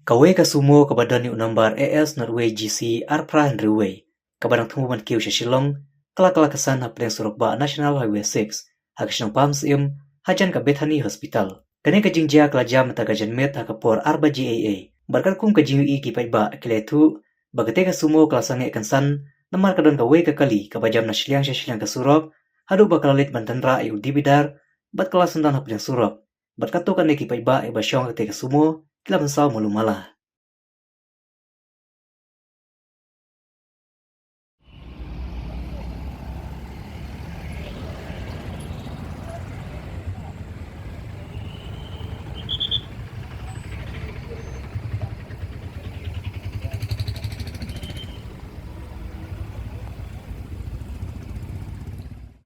Kawe ka sumo ka badan ni unambar AS Norway GC Arpra Henryway. Kabadang tumuman kiw sa Shillong, kala kesan hapdeng surukba National Highway 6, hagisnong PAMSIM, hajan ka Bethany Hospital. Kani ka jingjia kelajam mata met hakapor arba GAA. Barkat kum ka jingyu iki paiba kiletu, bagate ka sumo kelasange kansan, namar kadon kawe ka kali kabajam na Shiliang ka surok, hadu bakalalit bantanra ay udibidar, bat kelasandan hapdeng surok. Bat kato kan neki paiba ay basyong kate ka sumo, kila mensaw mulumala.